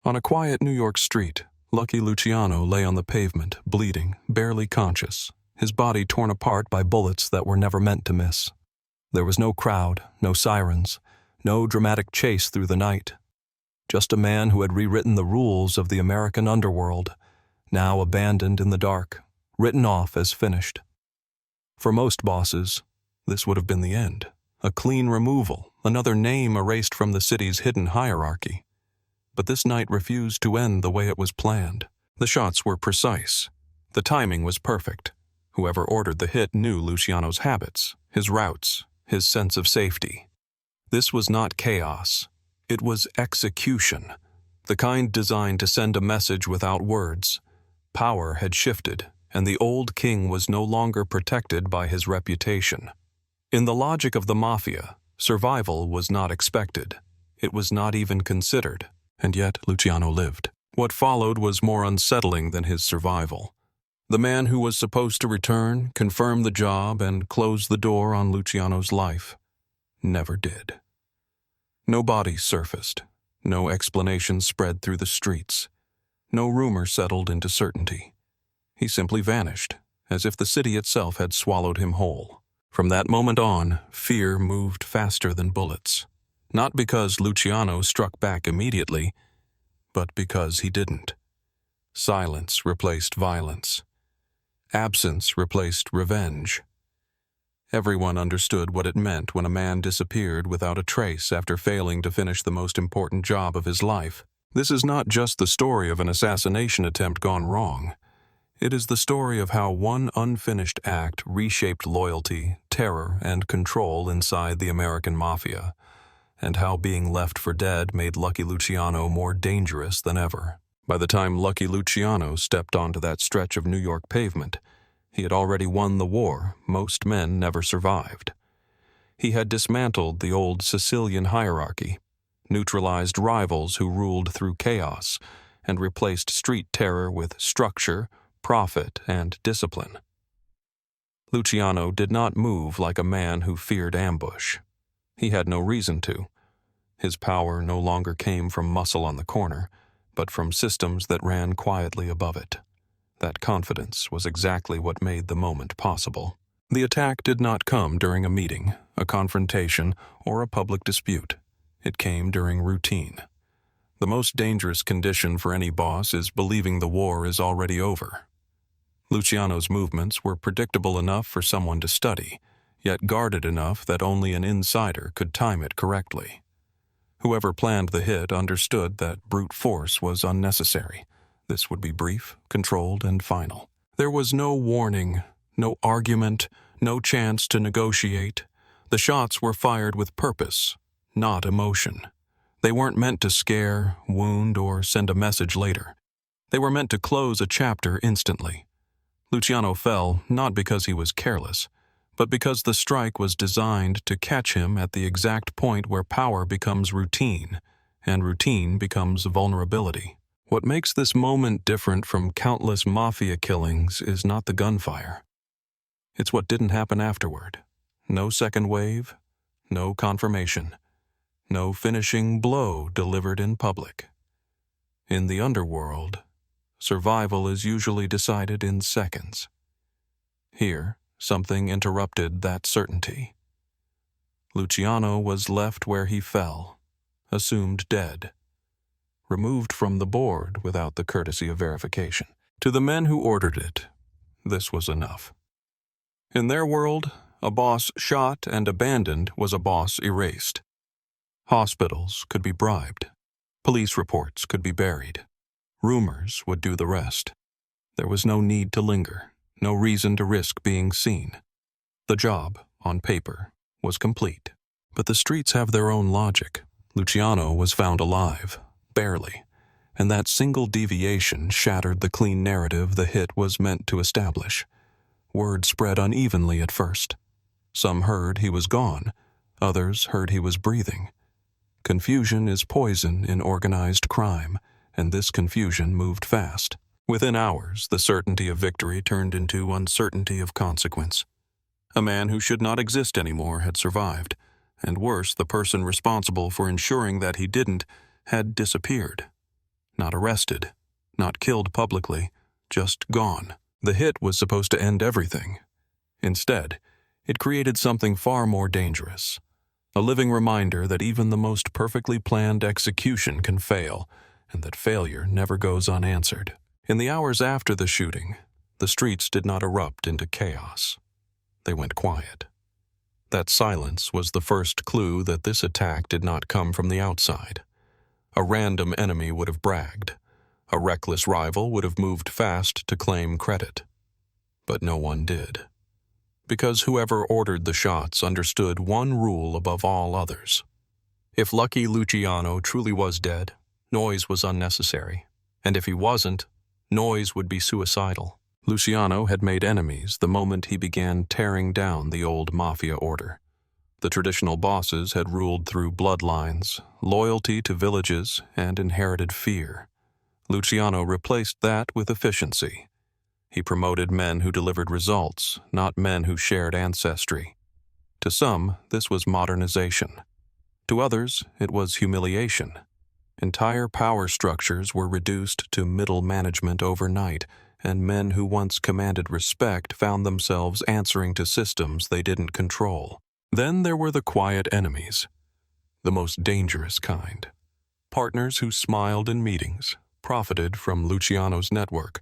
On a quiet New York street, Lucky Luciano lay on the pavement, bleeding, barely conscious, his body torn apart by bullets that were never meant to miss. There was no crowd, no sirens, no dramatic chase through the night. Just a man who had rewritten the rules of the American underworld, now abandoned in the dark, written off as finished. For most bosses, this would have been the end. A clean removal, another name erased from the city's hidden hierarchy. But this night refused to end the way it was planned. The shots were precise. The timing was perfect. Whoever ordered the hit knew Luciano's habits, his routes, his sense of safety. This was not chaos. It was execution, the kind designed to send a message without words. Power had shifted, and the old king was no longer protected by his reputation. In the logic of the Mafia, survival was not expected. It was not even considered. And yet Luciano lived. What followed was more unsettling than his survival. The man who was supposed to return, confirm the job, and close the door on Luciano's life never did. No bodies surfaced. No explanation spread through the streets. No rumor settled into certainty. He simply vanished, as if the city itself had swallowed him whole. From that moment on, fear moved faster than bullets. Not because Luciano struck back immediately, but because he didn't. Silence replaced violence. Absence replaced revenge. Everyone understood what it meant when a man disappeared without a trace after failing to finish the most important job of his life. This is not just the story of an assassination attempt gone wrong. It is the story of how one unfinished act reshaped loyalty, terror, and control inside the American Mafia, and how being left for dead made Lucky Luciano more dangerous than ever. By the time Lucky Luciano stepped onto that stretch of New York pavement, he had already won the war most men never survived. He had dismantled the old Sicilian hierarchy, neutralized rivals who ruled through chaos, and replaced street terror with structure, profit, and discipline. Luciano did not move like a man who feared ambush. He had no reason to. His power no longer came from muscle on the corner, but from systems that ran quietly above it. That confidence was exactly what made the moment possible. The attack did not come during a meeting, a confrontation, or a public dispute. It came during routine. The most dangerous condition for any boss is believing the war is already over. Luciano's movements were predictable enough for someone to study, yet guarded enough that only an insider could time it correctly. Whoever planned the hit understood that brute force was unnecessary. This would be brief, controlled, and final. There was no warning, no argument, no chance to negotiate. The shots were fired with purpose, not emotion. They weren't meant to scare, wound, or send a message later. They were meant to close a chapter instantly. Luciano fell not because he was careless, but because the strike was designed to catch him at the exact point where power becomes routine, and routine becomes vulnerability. What makes this moment different from countless mafia killings is not the gunfire. It's what didn't happen afterward. No second wave, no confirmation, no finishing blow delivered in public. In the underworld, survival is usually decided in seconds. Here, something interrupted that certainty. Luciano was left where he fell, assumed dead, removed from the board without the courtesy of verification. To the men who ordered it, this was enough. In their world, a boss shot and abandoned was a boss erased. Hospitals could be bribed. Police reports could be buried. Rumors would do the rest. There was no need to linger, no reason to risk being seen. The job, on paper, was complete. But the streets have their own logic. Luciano was found alive, barely, and that single deviation shattered the clean narrative the hit was meant to establish. Word spread unevenly at first. Some heard he was gone, others heard he was breathing. Confusion is poison in organized crime, and this confusion moved fast. Within hours, the certainty of victory turned into uncertainty of consequence. A man who should not exist anymore had survived, and worse, the person responsible for ensuring that he didn't had disappeared. not arrested, not killed publicly, just gone. The hit was supposed to end everything. Instead, it created something far more dangerous. A living reminder that even the most perfectly planned execution can fail, and that failure never goes unanswered. In the hours after the shooting, the streets did not erupt into chaos. They went quiet. That silence was the first clue that this attack did not come from the outside. A random enemy would have bragged. A reckless rival would have moved fast to claim credit. But no one did. Because whoever ordered the shots understood one rule above all others. If Lucky Luciano truly was dead, noise was unnecessary. And if he wasn't, noise would be suicidal. Luciano had made enemies the moment he began tearing down the old mafia order. The traditional bosses had ruled through bloodlines, loyalty to villages, and inherited fear. Luciano replaced that with efficiency. He promoted men who delivered results, not men who shared ancestry. To some, this was modernization. To others, it was humiliation. Entire power structures were reduced to middle management overnight, and men who once commanded respect found themselves answering to systems they didn't control. Then there were the quiet enemies, the most dangerous kind. Partners who smiled in meetings, profited from Luciano's network,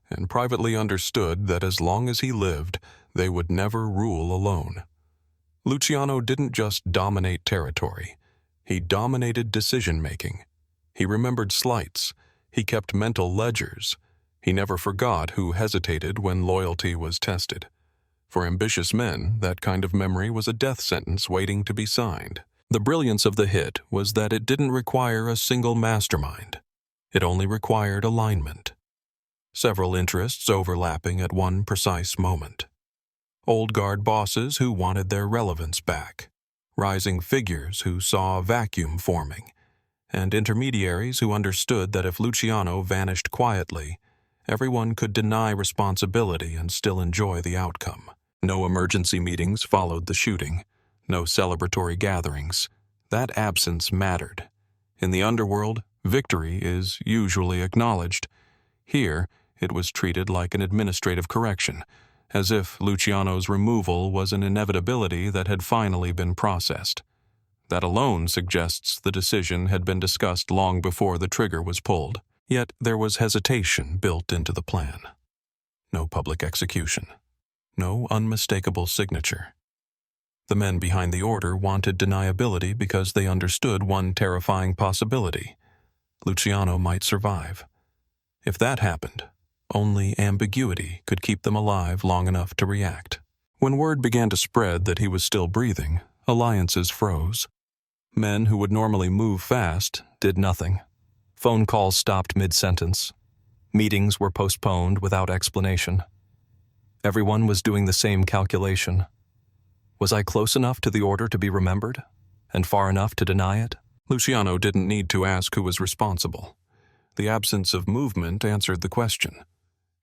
and privately understood that as long as he lived, they would never rule alone. Luciano didn't just dominate territory. He dominated decision-making. He remembered slights. He kept mental ledgers. He never forgot who hesitated when loyalty was tested. For ambitious men, that kind of memory was a death sentence waiting to be signed. The brilliance of the hit was that it didn't require a single mastermind. It only required alignment. Several interests overlapping at one precise moment. Old guard bosses who wanted their relevance back. Rising figures who saw a vacuum forming. And intermediaries who understood that if Luciano vanished quietly, everyone could deny responsibility and still enjoy the outcome. No emergency meetings followed the shooting. No celebratory gatherings. That absence mattered. In the underworld, victory is usually acknowledged. Here, it was treated like an administrative correction, as if Luciano's removal was an inevitability that had finally been processed. That alone suggests the decision had been discussed long before the trigger was pulled. Yet there was hesitation built into the plan. No public execution. No unmistakable signature. The men behind the order wanted deniability because they understood one terrifying possibility. Luciano might survive. If that happened, only ambiguity could keep them alive long enough to react. When word began to spread that he was still breathing, alliances froze. Men who would normally move fast did nothing. Phone calls stopped mid-sentence. Meetings were postponed without explanation. Everyone was doing the same calculation. Was I close enough to the order to be remembered, and far enough to deny it? Luciano didn't need to ask who was responsible. The absence of movement answered the question.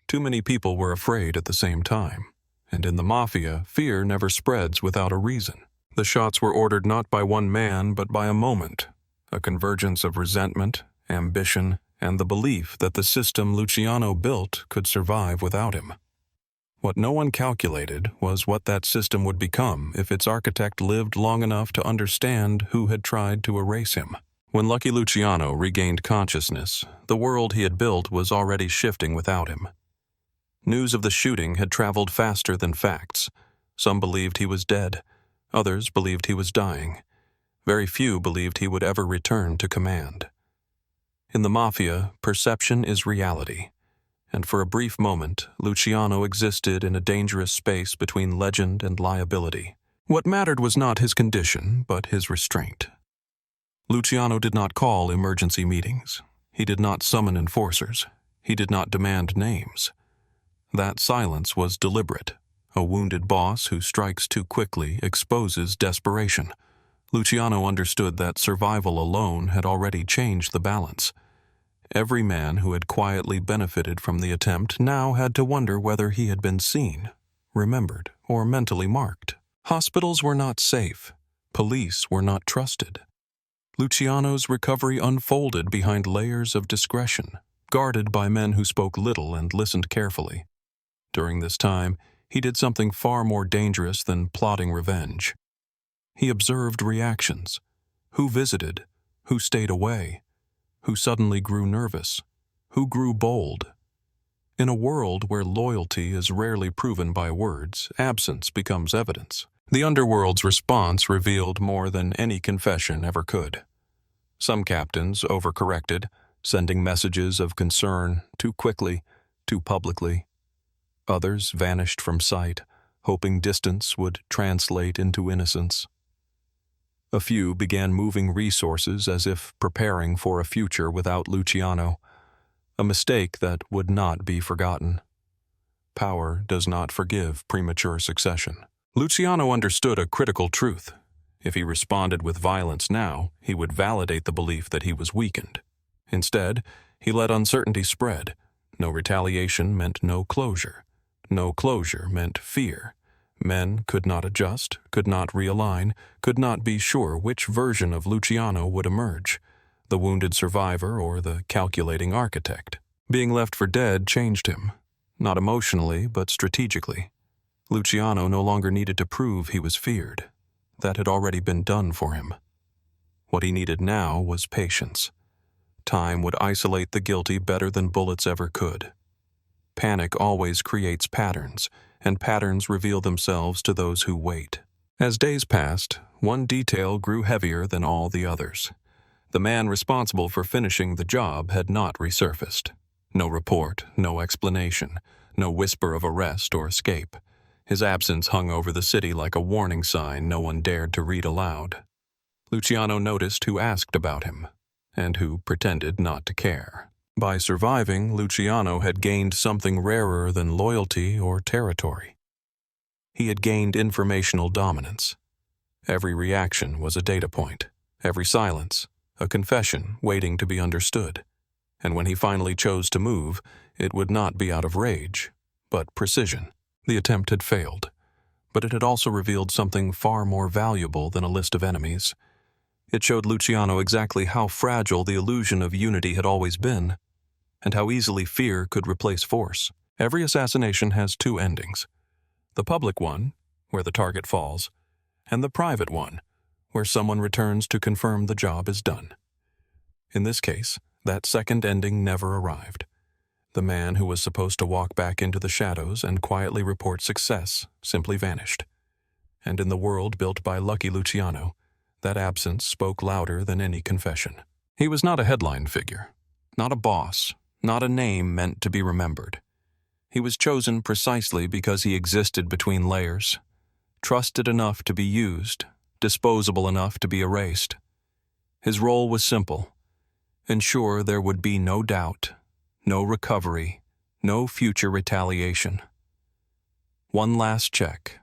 Too many people were afraid at the same time, and in the mafia, fear never spreads without a reason. The shots were ordered not by one man, but by a moment, a convergence of resentment, ambition, and the belief that the system Luciano built could survive without him. What no one calculated was what that system would become if its architect lived long enough to understand who had tried to erase him. When Lucky Luciano regained consciousness, the world he had built was already shifting without him. News of the shooting had traveled faster than facts. Some believed he was dead. Others believed he was dying. Very few believed he would ever return to command. In the Mafia, perception is reality, and for a brief moment, Luciano existed in a dangerous space between legend and liability. What mattered was not his condition, but his restraint. Luciano did not call emergency meetings. He did not summon enforcers. He did not demand names. That silence was deliberate. A wounded boss who strikes too quickly exposes desperation. Luciano understood that survival alone had already changed the balance. Every man who had quietly benefited from the attempt now had to wonder whether he had been seen, remembered, or mentally marked. Hospitals were not safe. Police were not trusted. Luciano's recovery unfolded behind layers of discretion, guarded by men who spoke little and listened carefully. During this time, he did something far more dangerous than plotting revenge. He observed reactions. Who visited? Who stayed away? Who suddenly grew nervous? Who grew bold? In a world where loyalty is rarely proven by words, absence becomes evidence. The underworld's response revealed more than any confession ever could. Some captains overcorrected, sending messages of concern too quickly, too publicly. Others vanished from sight, hoping distance would translate into innocence. A few began moving resources as if preparing for a future without Luciano, a mistake that would not be forgotten. Power does not forgive premature succession. Luciano understood a critical truth. If he responded with violence now, he would validate the belief that he was weakened. Instead, he let uncertainty spread. No retaliation meant no closure. No closure meant fear. Men could not adjust, could not realign, could not be sure which version of Luciano would emerge, the wounded survivor or the calculating architect. Being left for dead changed him, not emotionally but strategically. Luciano no longer needed to prove he was feared. That had already been done for him. What he needed now was patience. Time would isolate the guilty better than bullets ever could. Panic always creates patterns, and patterns reveal themselves to those who wait. As days passed, one detail grew heavier than all the others. The man responsible for finishing the job had not resurfaced. No report, no explanation, no whisper of arrest or escape. His absence hung over the city like a warning sign no one dared to read aloud. Luciano noticed who asked about him, and who pretended not to care. By surviving, Luciano had gained something rarer than loyalty or territory. He had gained informational dominance. Every reaction was a data point, every silence, a confession waiting to be understood. And when he finally chose to move, it would not be out of rage, but precision. The attempt had failed, but it had also revealed something far more valuable than a list of enemies. It showed Luciano exactly how fragile the illusion of unity had always been, and how easily fear could replace force. Every assassination has two endings: the public one, where the target falls, and the private one, where someone returns to confirm the job is done. In this case, that second ending never arrived. The man who was supposed to walk back into the shadows and quietly report success simply vanished. And in the world built by lucky Luciano, that absence spoke louder than any confession. He was not a headline figure, not a boss, not a name meant to be remembered. He was chosen precisely because he existed between layers, trusted enough to be used, disposable enough to be erased. His role was simple: ensure there would be no doubt, no recovery, no future retaliation. One last check,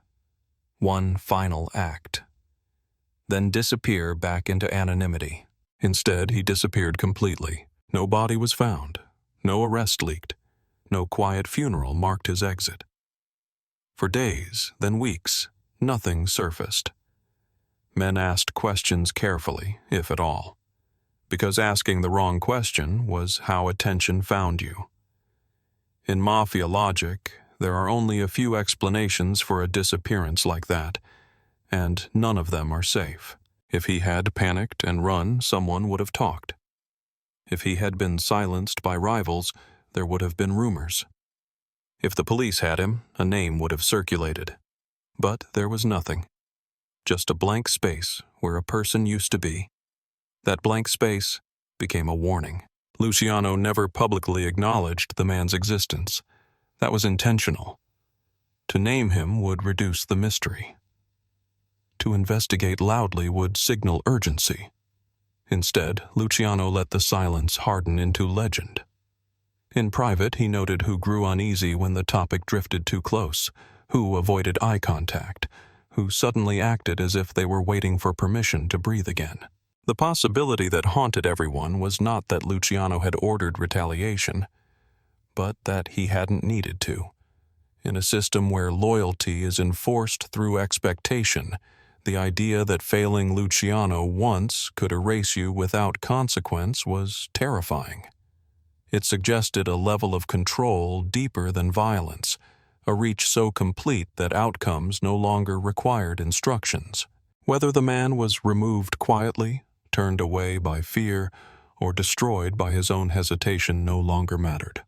one final act, then disappear back into anonymity. Instead, he disappeared completely. No body was found, no arrest leaked, no quiet funeral marked his exit. For days, then weeks, nothing surfaced. Men asked questions carefully, if at all, because asking the wrong question was how attention found you. In Mafia logic, there are only a few explanations for a disappearance like that, and none of them are safe. If he had panicked and run, someone would have talked. If he had been silenced by rivals, there would have been rumors. If the police had him, a name would have circulated. But there was nothing. Just a blank space where a person used to be. That blank space became a warning. Luciano never publicly acknowledged the man's existence. That was intentional. To name him would reduce the mystery. To investigate loudly would signal urgency. Instead, Luciano let the silence harden into legend. In private, he noted who grew uneasy when the topic drifted too close, who avoided eye contact, who suddenly acted as if they were waiting for permission to breathe again. The possibility that haunted everyone was not that Luciano had ordered retaliation, but that he hadn't needed to. In a system where loyalty is enforced through expectation, The idea that failing Luciano once could erase you without consequence was terrifying. It suggested a level of control deeper than violence, a reach so complete that outcomes no longer required instructions. Whether the man was removed quietly, turned away by fear, or destroyed by his own hesitation no longer mattered.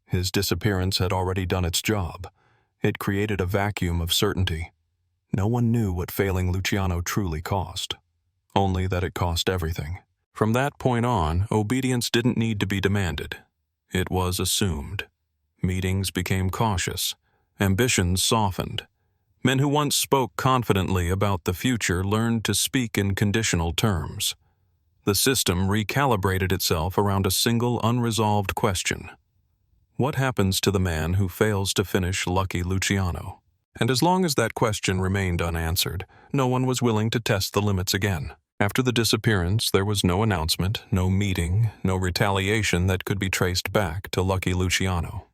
His disappearance had already done its job. It created a vacuum of certainty. No one knew what failing Luciano truly cost, only that it cost everything. From that point on, obedience didn't need to be demanded. It was assumed. Meetings became cautious. Ambitions softened. Men who once spoke confidently about the future learned to speak in conditional terms. The system recalibrated itself around a single unresolved question. What happens to the man who fails to finish Lucky Luciano? And as long as that question remained unanswered, no one was willing to test the limits again. After the disappearance, there was no announcement, no meeting, no retaliation that could be traced back to Lucky Luciano.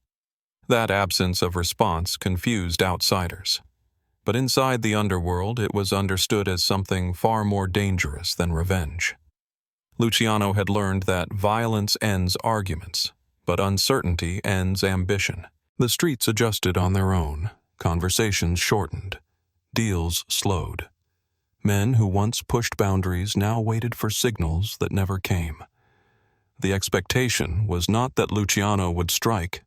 That absence of response confused outsiders. But inside the underworld, it was understood as something far more dangerous than revenge. Luciano had learned that violence ends arguments, but uncertainty ends ambition. The streets adjusted on their own. Conversations shortened. Deals slowed. Men who once pushed boundaries now waited for signals that never came. The expectation was not that Luciano would strike,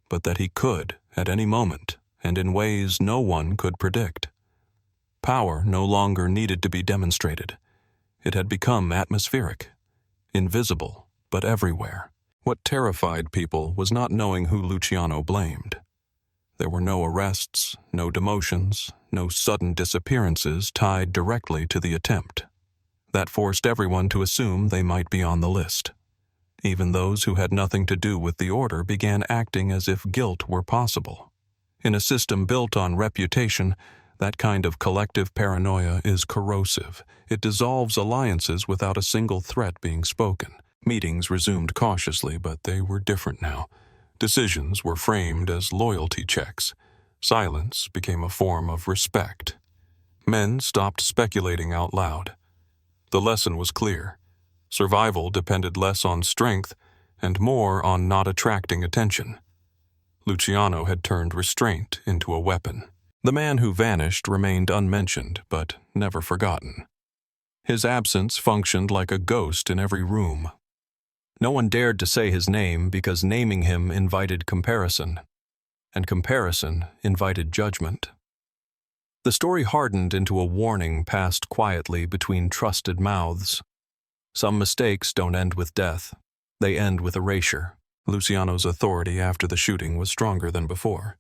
but that he could at any moment and in ways no one could predict. Power no longer needed to be demonstrated. It had become atmospheric, invisible, but everywhere. What terrified people was not knowing who Luciano blamed. There were no arrests, no demotions, no sudden disappearances tied directly to the attempt. That forced everyone to assume they might be on the list. Even those who had nothing to do with the order began acting as if guilt were possible. In a system built on reputation, that kind of collective paranoia is corrosive. It dissolves alliances without a single threat being spoken. Meetings resumed cautiously, but they were different now. Decisions were framed as loyalty checks. Silence became a form of respect. Men stopped speculating out loud. The lesson was clear. Survival depended less on strength and more on not attracting attention. Luciano had turned restraint into a weapon. The man who vanished remained unmentioned, but never forgotten. His absence functioned like a ghost in every room. No one dared to say his name because naming him invited comparison, and comparison invited judgment. The story hardened into a warning passed quietly between trusted mouths. Some mistakes don't end with death. They end with erasure. Luciano's authority after the shooting was stronger than before,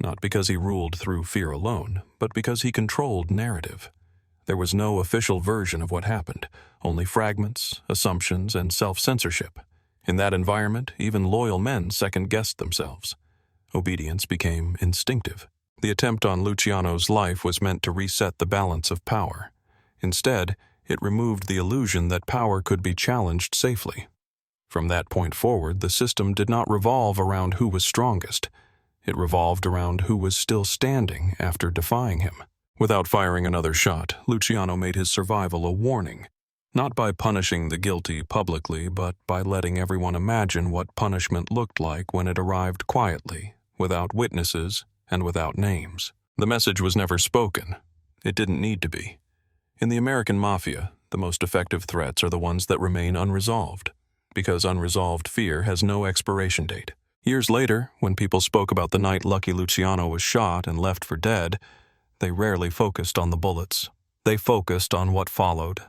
not because he ruled through fear alone, but because he controlled narrative. There was no official version of what happened, only fragments, assumptions, and self-censorship. In that environment, even loyal men second-guessed themselves. Obedience became instinctive. The attempt on Luciano's life was meant to reset the balance of power. Instead, it removed the illusion that power could be challenged safely. From that point forward, the system did not revolve around who was strongest. It revolved around who was still standing after defying him. Without firing another shot, Luciano made his survival a warning, not by punishing the guilty publicly, but by letting everyone imagine what punishment looked like when it arrived quietly, without witnesses and without names. The message was never spoken. It didn't need to be. In the American Mafia, the most effective threats are the ones that remain unresolved, because unresolved fear has no expiration date. Years later, when people spoke about the night Lucky Luciano was shot and left for dead, they rarely focused on the bullets. They focused on what followed.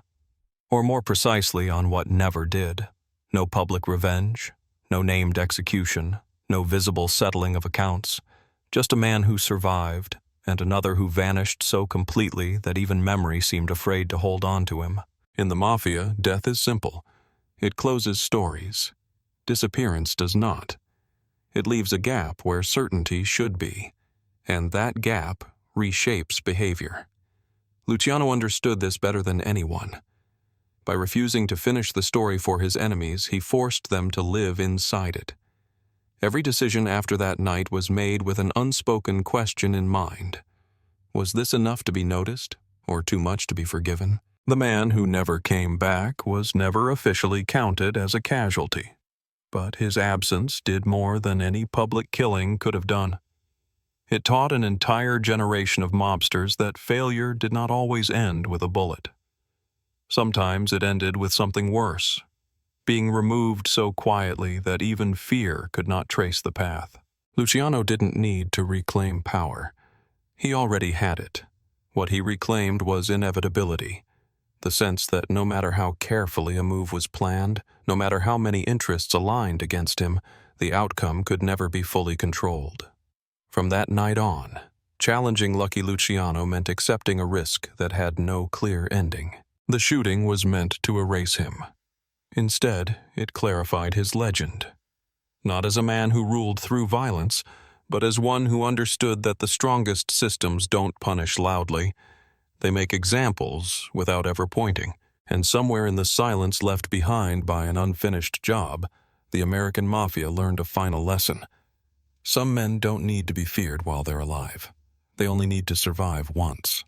Or more precisely, on what never did. No public revenge, no named execution, no visible settling of accounts. Just a man who survived, and another who vanished so completely that even memory seemed afraid to hold on to him. In the Mafia, death is simple. It closes stories. Disappearance does not. It leaves a gap where certainty should be, and that gap reshapes behavior. Luciano understood this better than anyone. By refusing to finish the story for his enemies, he forced them to live inside it. Every decision after that night was made with an unspoken question in mind. Was this enough to be noticed, or too much to be forgiven. The man who never came back was never officially counted as a casualty, but his absence did more than any public killing could have done. It taught an entire generation of mobsters that failure did not always end with a bullet. Sometimes it ended with something worse, being removed so quietly that even fear could not trace the path. Luciano didn't need to reclaim power. He already had it. What he reclaimed was inevitability, the sense that no matter how carefully a move was planned, no matter how many interests aligned against him, the outcome could never be fully controlled. From that night on, challenging Lucky Luciano meant accepting a risk that had no clear ending. The shooting was meant to erase him. Instead, it clarified his legend. Not as a man who ruled through violence, but as one who understood that the strongest systems don't punish loudly. They make examples without ever pointing. And somewhere in the silence left behind by an unfinished job, the American Mafia learned a final lesson. Some men don't need to be feared while they're alive. They only need to survive once.